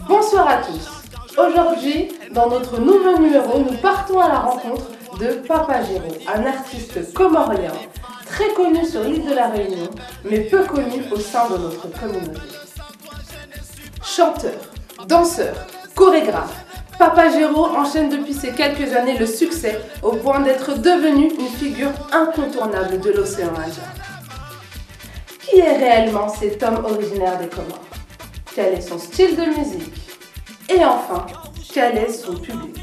Bonsoir à tous. Aujourd'hui, dans notre nouveau numéro, nous partons à la rencontre de Papa Giro, un artiste comorien, très connu sur l'île de la Réunion, mais peu connu au sein de notre communauté. Chanteur, danseur, chorégraphe, Papa Giro enchaîne depuis ces quelques années le succès au point d'être devenu une figure incontournable de l'océan Indien. Qui est réellement cet homme originaire des Comores? Quel est son style de musique? Et enfin, quel est son public?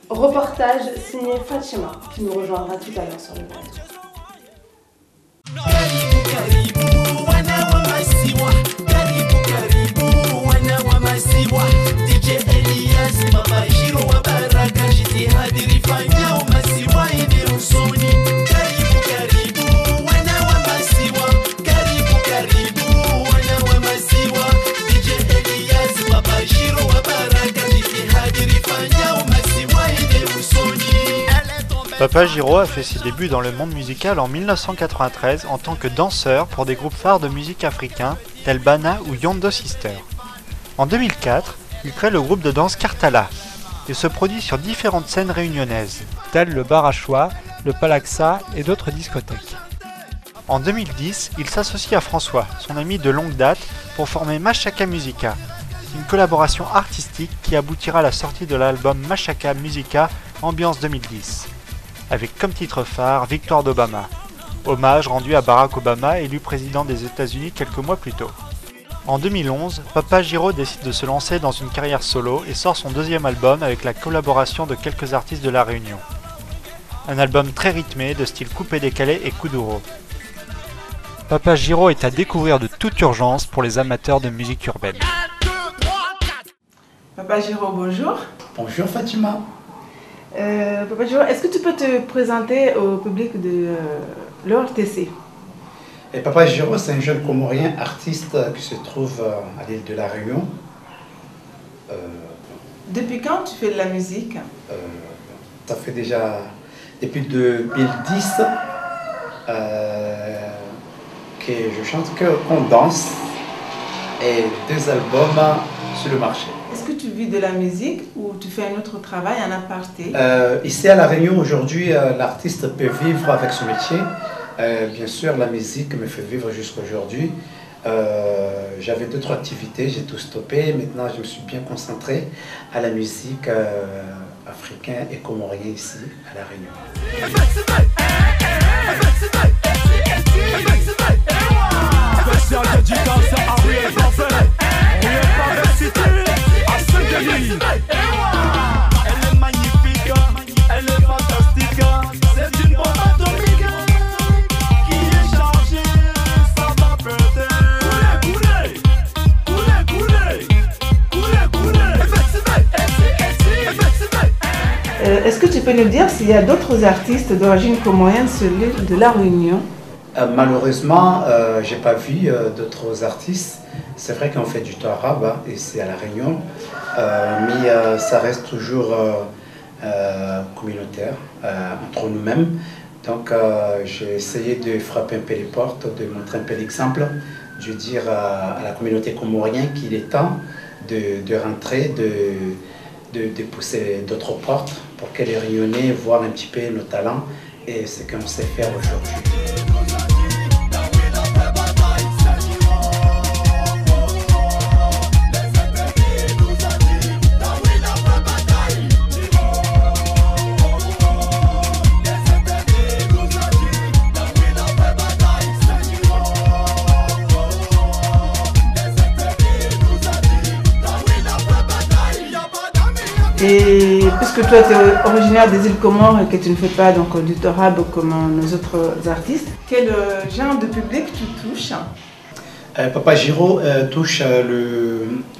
Reportage signé Fatima, qui nous rejoindra tout à l'heure sur le plateau. Papa Giro a fait ses débuts dans le monde musical en 1993 en tant que danseur pour des groupes phares de musique africains tels Bana ou Yondo Sister. En 2004, il crée le groupe de danse Kartala et se produit sur différentes scènes réunionnaises, telles le Bar à Choix, le Palaxa et d'autres discothèques. En 2010, il s'associe à François, son ami de longue date, pour former Machaka Musica, une collaboration artistique qui aboutira à la sortie de l'album Machaka Musica Ambiance 2010. Avec comme titre phare Victoire d'Obama, hommage rendu à Barack Obama, élu président des États-Unis quelques mois plus tôt. En 2011, Papa Giro décide de se lancer dans une carrière solo et sort son deuxième album avec la collaboration de quelques artistes de La Réunion. Un album très rythmé de style coupé-décalé et kuduro. Papa Giro est à découvrir de toute urgence pour les amateurs de musique urbaine. Papa Giro, bonjour. Bonjour Fatima. Papa Giro, est-ce que tu peux te présenter au public de l'ORTC? Papa Giro, c'est un jeune Comorien artiste qui se trouve à l'île de la Réunion. Depuis quand tu fais de la musique? Ça fait déjà depuis 2010 que je chante, qu'on danse, et 2 albums sur le marché. Est-ce que tu vis de la musique ou tu fais un autre travail en aparté? Ici à La Réunion, aujourd'hui, l'artiste peut vivre avec son métier. Bien sûr, la musique me fait vivre jusqu'à aujourd'hui. J'avais d'autres activités, j'ai tout stoppé. Maintenant, je me suis bien concentré à la musique africaine et comorienne ici à La Réunion. Elle est magnifique, elle est fantastique, c'est une bombe atomique qui est chargée, ça va péter. Coulez, Est-ce que tu peux nous dire s'il y a d'autres artistes d'origine comorienne sur l'île de La Réunion? Malheureusement, j'ai pas vu d'autres artistes. C'est vrai qu'on fait du temps arabe ici à La Réunion, mais ça reste toujours communautaire entre nous-mêmes. Donc j'ai essayé de frapper un peu les portes, de montrer un peu l'exemple, de dire à la communauté comorienne qu'il est temps de rentrer, de pousser d'autres portes pour que les Réunionnais voient un petit peu nos talents et ce qu'on sait faire aujourd'hui. Et puisque toi tu es originaire des îles Comores et que tu ne fais pas donc, du torab comme nos autres artistes, quel genre de public tu touches? Papa Giro touche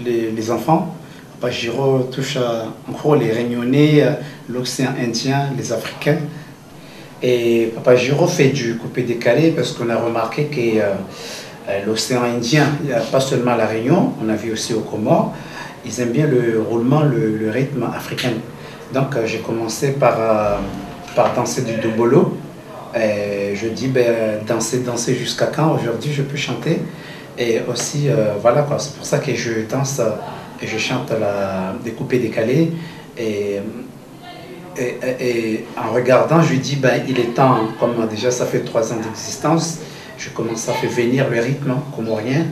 les enfants. Papa Giro touche en gros les Réunionnais, l'océan Indien, les Africains. Et Papa Giro fait du coupé-décalé parce qu'on a remarqué que l'océan Indien, pas seulement à La Réunion, on a vu aussi aux Comores, ils aiment bien le roulement, le rythme africain. Donc j'ai commencé par danser du dobolo. Et je dis, danser jusqu'à quand? Aujourd'hui, je peux chanter. Et aussi, voilà quoi, c'est pour ça que je danse et je chante des coupés décalés. Et en regardant, je lui dis, il est temps, comme déjà ça fait 3 ans d'existence, je commence à faire venir le rythme comorien,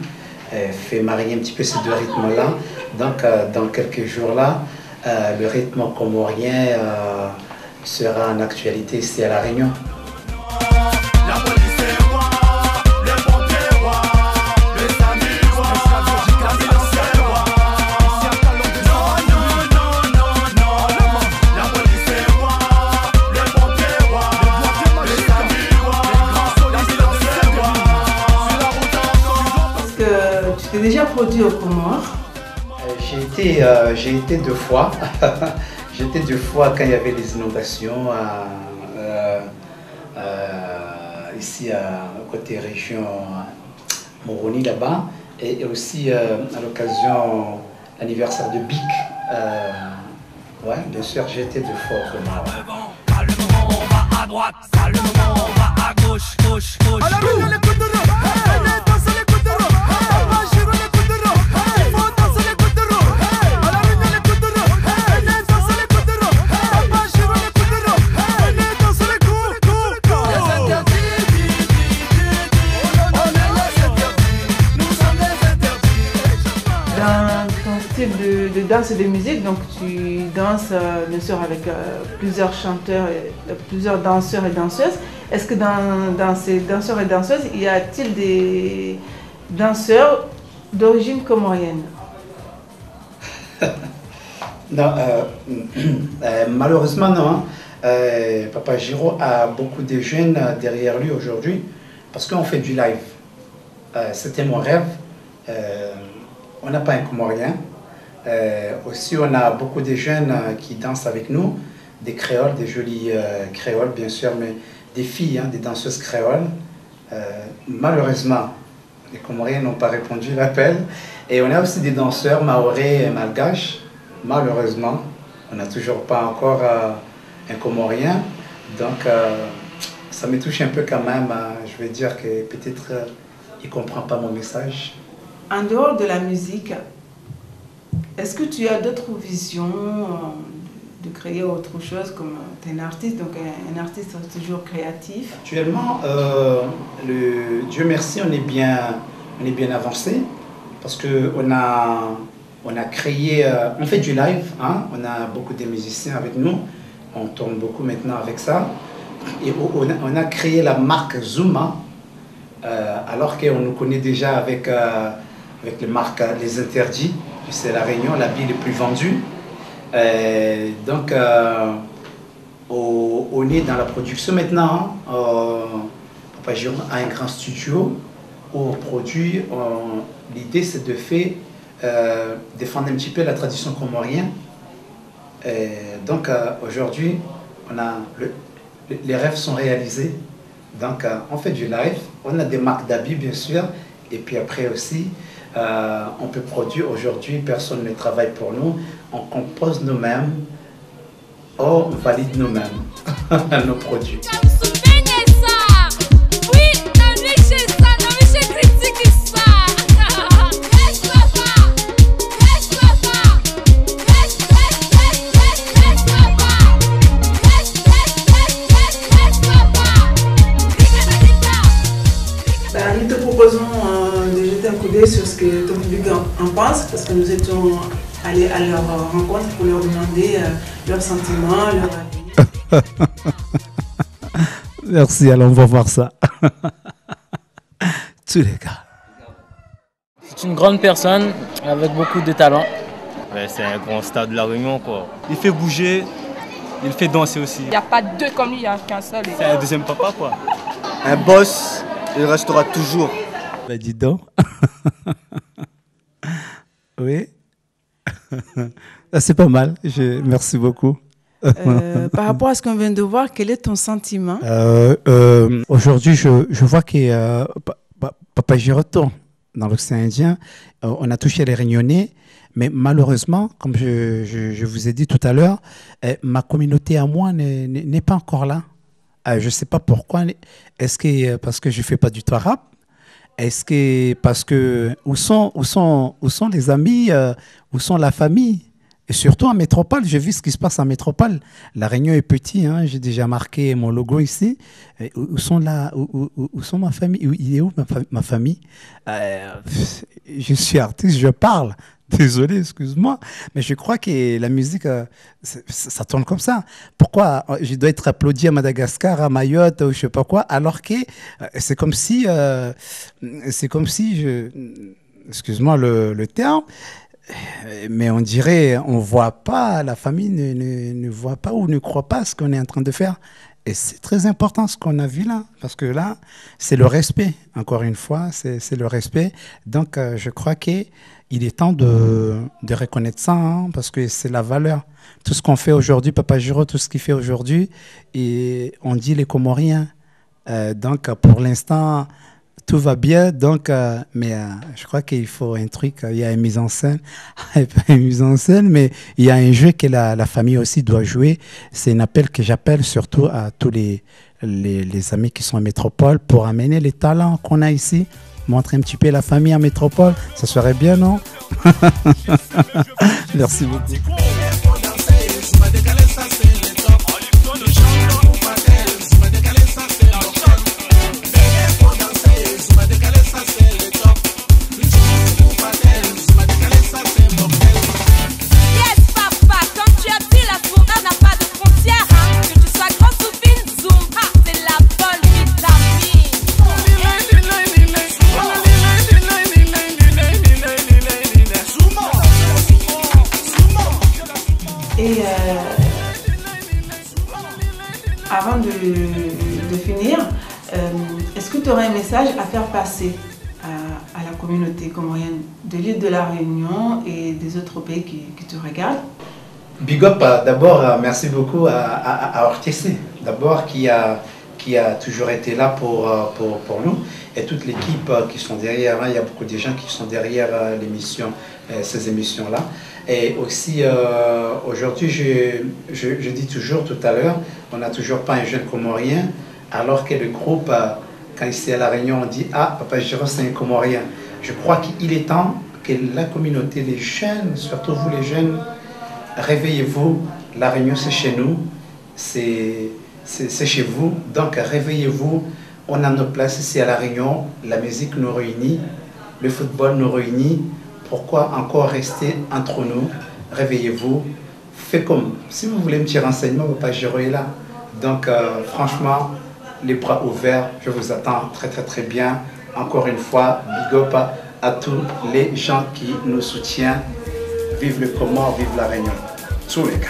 fait marier un petit peu ces 2 rythmes-là. Donc, dans quelques jours-là, le rythme comorien sera en actualité ici à La Réunion. Tu t'es déjà produit aux Comores? J'ai été 2 fois. J'ai été 2 fois quand il y avait les inondations ici à côté région Moroni là-bas, et aussi à l'occasion l'anniversaire de Bic. Ouais, bien sûr, j'ai été 2 fois au Comores. À le moment on va à droite, à le moment on va à gauche, gauche, gauche. À la Réunion les coups de roue, allez danser les coups de roue, Papa Giro les coups de roue, il faut danser les coups de roue. À la Réunion les coups de roue, allez danser les coups de roue, Papa Giro les coups de roue, allez danser les coups. Les interdits, on est les interdits, nous sommes les interdits. Dans ton style de danse et de musique, donc tu danses bien sûr avec plusieurs chanteurs, plusieurs danseurs et danseuses. Est-ce que dans ces danseurs et danseuses, y a-t-il des danseurs d'origine comorienne? Non, malheureusement non. Papa Giro a beaucoup de jeunes derrière lui aujourd'hui parce qu'on fait du live. C'était mon rêve. On n'a pas un Comorien. Aussi, on a beaucoup de jeunes qui dansent avec nous, des créoles, des jolies créoles bien sûr, mais des filles, des danseuses créoles. Malheureusement, les Comoriens n'ont pas répondu à l'appel. Et on a aussi des danseurs maorais et malgaches. Malheureusement, on n'a toujours pas encore un Comorien. Donc, ça me touche un peu quand même. Je vais dire que peut-être il ne comprend pas mon message. En dehors de la musique, est-ce que tu as d'autres visions de créer autre chose comme tu es un artiste, donc un artiste toujours créatif? Actuellement, Dieu merci, on est bien avancé parce qu'on a créé, on fait du live, on a beaucoup de musiciens avec nous, on tourne beaucoup maintenant avec ça. Et on a créé la marque Zuma, alors qu'on nous connaît déjà avec les marques Les Interdits. C'est La Réunion, l'habit le plus vendu. Donc, on est dans la production maintenant. Papa Giro a un grand studio où on produit. L'idée, c'est de faire défendre un petit peu la tradition comorienne. Donc, aujourd'hui, les rêves sont réalisés. Donc, on fait du live. On a des marques d'habits, bien sûr. Et puis après aussi, on peut produire. Aujourd'hui, personne ne travaille pour nous. On compose nous-mêmes. On valide nous-mêmes nos produits. Nous te proposons de jeter un coup d'œil sur ce que ton public en pense, parce que nous étions allés à leur rencontre pour leur demander leurs sentiments, leur avis. Merci, alors on va voir ça. Tous les gars. C'est une grande personne avec beaucoup de talent. Ouais, c'est un grand stade de La Réunion, quoi. Il fait bouger, il fait danser aussi. Il n'y a pas deux comme lui, il n'y a qu'un seul. C'est un deuxième papa, quoi. Un boss, il restera toujours. Bah dis donc. Oui. C'est pas mal. Merci beaucoup. Par rapport à ce qu'on vient de voir, quel est ton sentiment? Aujourd'hui, je vois que Papa Giroto, dans l'océan Indien, on a touché les Réunionnais, mais malheureusement, comme je vous ai dit tout à l'heure, ma communauté à moi n'est pas encore là. Je ne sais pas pourquoi. Est-ce que parce que je ne fais pas du tout arabe? Est-ce que parce que où sont les amis, où sont la famille? Et surtout en métropole, j'ai vu ce qui se passe en métropole. La Réunion est petite, hein, j'ai déjà marqué mon logo ici. Où sont ma famille? Il est où ma famille? Je suis artiste, je parle. Désolé, excuse-moi, mais je crois que la musique, ça tourne comme ça. Pourquoi je dois être applaudi à Madagascar, à Mayotte, ou je sais pas quoi, alors que c'est comme si excuse-moi le terme, mais on dirait, on voit pas, la famille ne voit pas ou ne croit pas ce qu'on est en train de faire. Et c'est très important ce qu'on a vu là, parce que là, c'est le respect. Encore une fois, c'est le respect. Donc, je crois qu'il est temps de reconnaître ça, hein, parce que c'est la valeur. Tout ce qu'on fait aujourd'hui, Papa Giro, tout ce qu'il fait aujourd'hui, et on dit les Comoriens. Donc, pour l'instant, tout va bien. Donc, mais je crois qu'il faut un truc. Il y a une mise en scène, mais il y a un jeu que la famille aussi doit jouer. C'est un appel que j'appelle surtout à tous les amis qui sont en métropole pour amener les talents qu'on a ici. Montrer un petit peu la famille en métropole, ça serait bien, non? Merci beaucoup. Et avant de finir, est-ce que tu aurais un message à faire passer à la communauté comorienne de l'île de la Réunion et des autres pays qui te regardent? Big up, d'abord, merci beaucoup à RTC, d'abord qui a toujours été là pour nous, et toute l'équipe qui sont derrière. Il y a beaucoup de gens qui sont derrière l'émission, ces émissions-là. Et aussi, aujourd'hui, je dis toujours tout à l'heure, on n'a toujours pas un jeune Comorien, alors que le groupe, quand c'est à La Réunion, on dit « Ah, Papa Giro, c'est un Comorien ». Je crois qu'il est temps que la communauté, les jeunes, surtout vous les jeunes, réveillez-vous. La Réunion, c'est chez nous, c'est chez vous. Donc, réveillez-vous. On a notre place ici à La Réunion. La musique nous réunit, le football nous réunit. Pourquoi encore rester entre nous? Réveillez-vous. Faites comme. Si vous voulez un petit renseignement, Papa Giro est là. Donc, franchement, les bras ouverts, je vous attends très très très bien. Encore une fois, big up à tous les gens qui nous soutiennent. Vive le Comore, vive La Réunion. Tous les gars.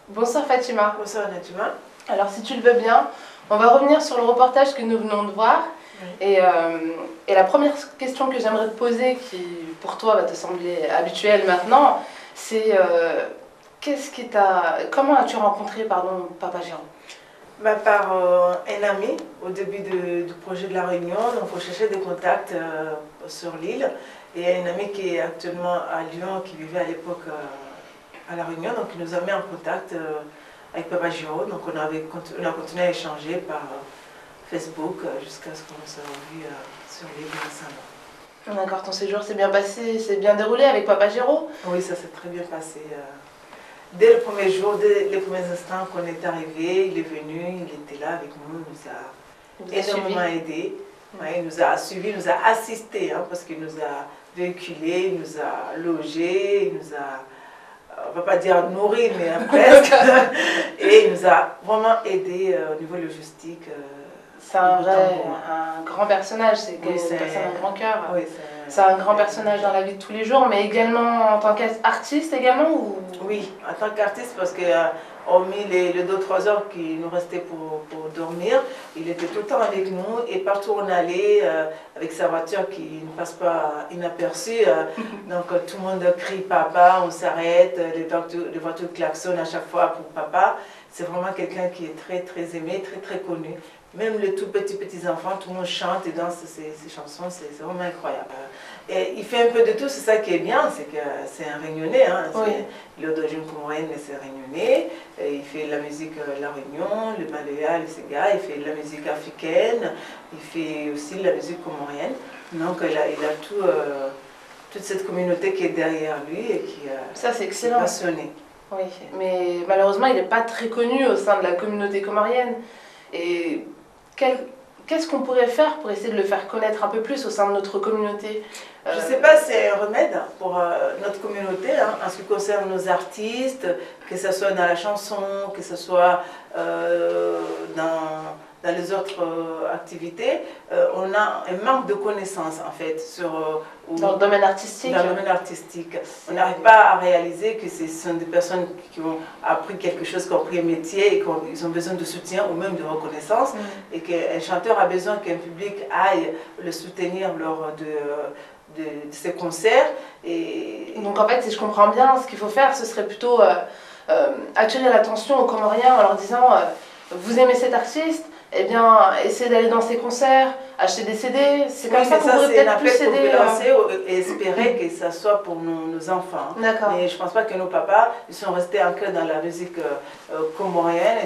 Bonsoir Fatima. Bonsoir Fatima. Alors si tu le veux bien, on va revenir sur le reportage que nous venons de voir. Oui. Et la première question que j'aimerais te poser, qui pour toi va te sembler habituelle maintenant, c'est comment as-tu rencontré Papa Giro? Par un ami au début du projet de La Réunion. Donc on cherchait des contacts sur l'île. Et il y a un ami qui est actuellement à Lyon, qui vivait à l'époque à La Réunion, donc il nous a mis en contact avec Papa Giro. Donc on a continué à échanger par Facebook jusqu'à ce qu'on se revu sur les lieux ensemble. D'accord, ton séjour s'est bien passé, s'est bien déroulé avec Papa Giro? Oui, ça s'est très bien passé. Dès le premier jour, dès les premiers instants qu'on est arrivé, il est venu, il était là avec nous, il nous a énormément aidés. Ouais, il nous a suivis, il nous a assistés, hein, parce qu'il nous a véhiculés, il nous a logés, il nous a, on ne va pas dire nourris, mais presque. Et il nous a vraiment aidés au niveau logistique. C'est un grand personnage, c'est une personne à grand cœur. Oui, c'est un grand personnage dans la vie de tous les jours, mais également en tant qu'artiste également ou... Oui, en tant qu'artiste, parce que hormis les 2-3 heures qui nous restaient pour dormir, il était tout le temps avec nous et partout où on allait, avec sa voiture qui ne passe pas inaperçue. Donc tout le monde crie papa, on s'arrête, les voitures klaxonnent à chaque fois pour papa. C'est vraiment quelqu'un qui est très très aimé, très très connu. Même les tout petits enfants, tout le monde chante et danse ces chansons, c'est vraiment incroyable. Et il fait un peu de tout, c'est ça qui est bien, c'est que c'est un Réunionnais. Hein, oui. Il est d'origine comorienne, mais c'est Réunionnais. Et il fait la musique La Réunion, le Baléa, le Sega, il fait de la musique africaine, il fait aussi de la musique comorienne. Donc il a toute cette communauté qui est derrière lui et qui ça, c'est excellent. Est passionnée. Oui, mais malheureusement, il n'est pas très connu au sein de la communauté comorienne. Et qu'est-ce qu'on pourrait faire pour essayer de le faire connaître un peu plus au sein de notre communauté? Je ne sais pas, c'est un remède pour notre communauté, hein, en ce qui concerne nos artistes, que ce soit dans la chanson, que ce soit dans les autres activités. On a un manque de connaissances en fait dans le domaine artistique. Dans le domaine artistique. On n'arrive pas à réaliser que ce sont des personnes qui ont appris quelque chose, qui ont appris un métier et qu'ils ont besoin de soutien ou même de reconnaissance. Et qu'un chanteur a besoin qu'un public aille le soutenir lors de ses concerts. Et... Donc en fait, si je comprends bien, ce qu'il faut faire, ce serait plutôt attirer l'attention aux Comoriens en leur disant vous aimez cet artiste, eh bien, essayez d'aller dans ses concerts, acheter des CD, c'est comme ça qu'on pourrait peut-être plus aider. Et espérer que ça soit pour nos enfants. D'accord. Mais je ne pense pas que nos papas, ils sont restés ancrés dans la musique comorienne,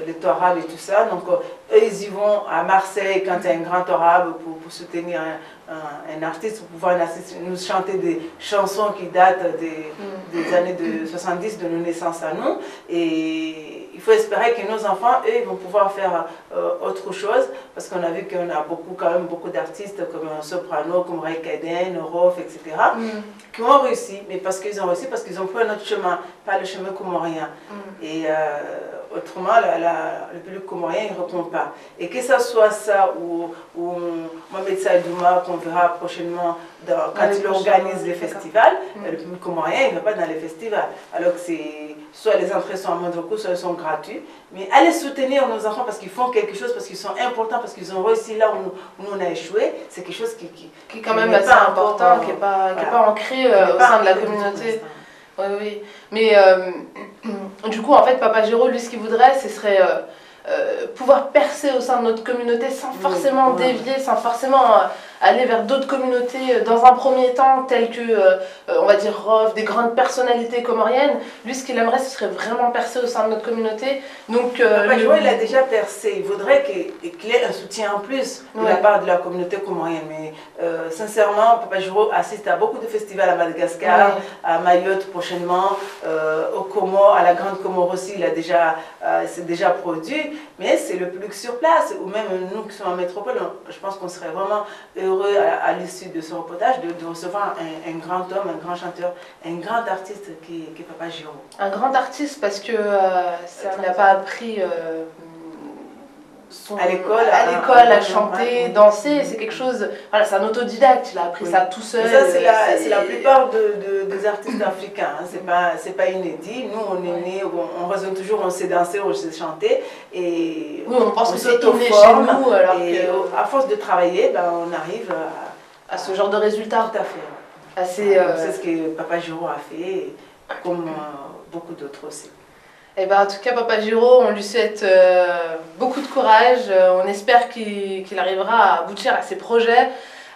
les Touarabes et tout ça. Donc, eux, ils y vont à Marseille quand il y a un grand Tourabe pour soutenir un artiste, pour pouvoir nous chanter des chansons qui datent des années de 70, de nos naissances à nous. Et il faut espérer que nos enfants, eux, ils vont pouvoir faire autre chose, parce qu'on a vu qu'on a quand même beaucoup d'artistes comme Soprano, comme Ray Kaden, Rof, etc., qui ont réussi, mais parce qu'ils ont réussi, parce qu'ils ont pris un autre chemin, pas le chemin comorien. Et autrement, le public comorien, il ne répond pas. Et que ce soit ça ou Mohamed Saïdouma, qu'on verra prochainement quand il organise les festivals, le public comorien, il ne va pas dans les festivals. Alors que soit les entrées sont à moindre coût, soit elles sont gratuites. Mais allez soutenir nos enfants parce qu'ils font quelque chose, parce qu'ils sont importants, parce qu'ils ont réussi là où nous on a échoué. C'est quelque chose qui est quand même assez important, qui n'est pas ancré au sein de la communauté. Oui, oui. Mais du coup, en fait, Papa Giro, lui, ce qu'il voudrait, ce serait pouvoir percer au sein de notre communauté sans forcément dévier, sans forcément aller vers d'autres communautés dans un premier temps, telles que, on va dire, Rof, des grandes personnalités comoriennes. Lui, ce qu'il aimerait, ce serait vraiment percer au sein de notre communauté. Donc, Papa Giro, il a déjà percé. Il voudrait qu'il ait un soutien en plus de la part de la communauté comorienne. Mais sincèrement, Papa Giro assiste à beaucoup de festivals à Madagascar, à Mayotte prochainement, au Comores, à la Grande Comore aussi, c'est déjà produit. Mais c'est le public sur place, ou même nous qui sommes en métropole, je pense qu'on serait vraiment heureux à l'issue de ce reportage de recevoir un grand homme, un grand chanteur, un grand artiste qui est Papa Giro. Un grand artiste parce que ça n'a pas appris à l'école à chanter, danser, c'est quelque chose, voilà, c'est un autodidacte, il a appris ça tout seul. Et ça c'est la plupart des artistes africains, hein. C'est pas inédit. Nous on est nés, on raisonne toujours, on sait danser, on sait chanter, et oui, on pense que c'est inné chez nous, alors que à force de travailler, on arrive à ce genre de résultats. Tout à fait. C'est ce que Papa Giro a fait, comme beaucoup d'autres aussi. Eh ben, en tout cas, Papa Giro, on lui souhaite beaucoup de courage. On espère qu'il arrivera à aboutir à ses projets,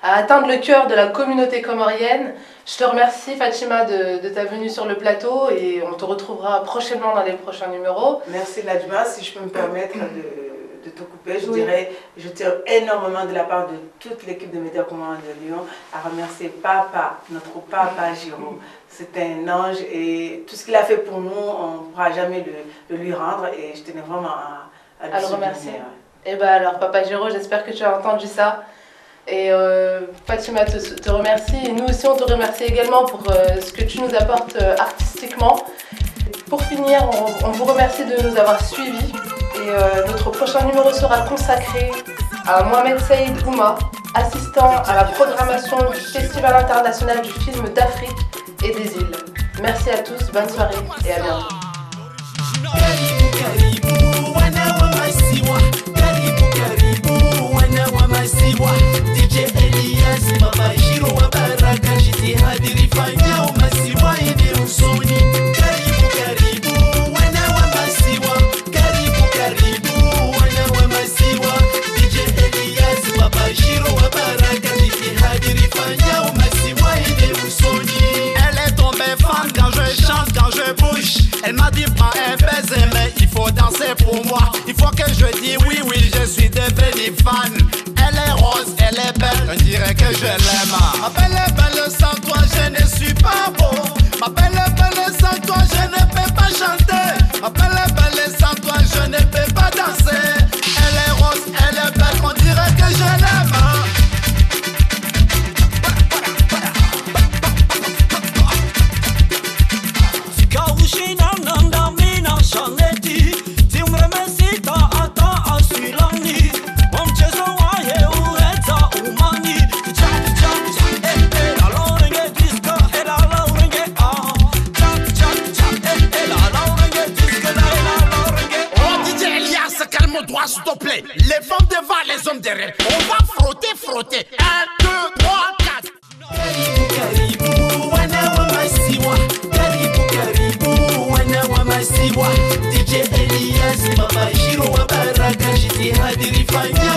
à atteindre le cœur de la communauté comorienne. Je te remercie Fatima de ta venue sur le plateau et on te retrouvera prochainement dans les prochains numéros. Merci Nadjma, si je peux me permettre de te couper, je dirais, je tiens énormément de la part de toute l'équipe de Médias Comoriens de Lyon à remercier Papa, notre Papa Giro. C'est un ange et tout ce qu'il a fait pour nous, on ne pourra jamais le lui rendre et je tenais vraiment à le remercier. Et bien alors Papa Giro, j'espère que tu as entendu ça. Et Fatima te remercie et nous aussi on te remercie également pour ce que tu nous apportes artistiquement. Pour finir, on vous remercie de nous avoir suivis et notre prochain numéro sera consacré à Mohamed Saïd Ouma, assistant à la programmation du Festival international du film d'Afrique et des îles. Merci à tous, bonne soirée et à bientôt. DJ Elias Baba Giro wa Baraka jitihadi rifanya umasiwa ili usoni. Karibu karibu wana wa masiwa, karibu karibu wana wa masiwa. DJ Elias Baba Giro wa Baraka jitihadi rifanya umasiwa ili usoni. Elle est tombée fan quand je chante, quand je bouge. Elle m'a dit prends un baiser mais il faut danser pour moi. Il faut que je dise oui oui je suis devenu fan. Elle est rose, elle est belle, on dirait que je l'aime. Ma belle est belle, sans toi je ne suis pas beau. Ma belle est belle, sans toi je ne peux pas chanter. Ma belle est belle, sans toi je ne peux pas danser. Elle est rose, elle est belle, on dirait que je l'aime. S'il te plaît, les femmes devant, les hommes derrière. On va frotter, frotter. 1, 2, 3, 4. Karibu, karibu, wana wa masiwa. Karibu, karibu, wana wa masiwa. DJ Elias, Baba Giro wa Baraka, jitihadi rifanya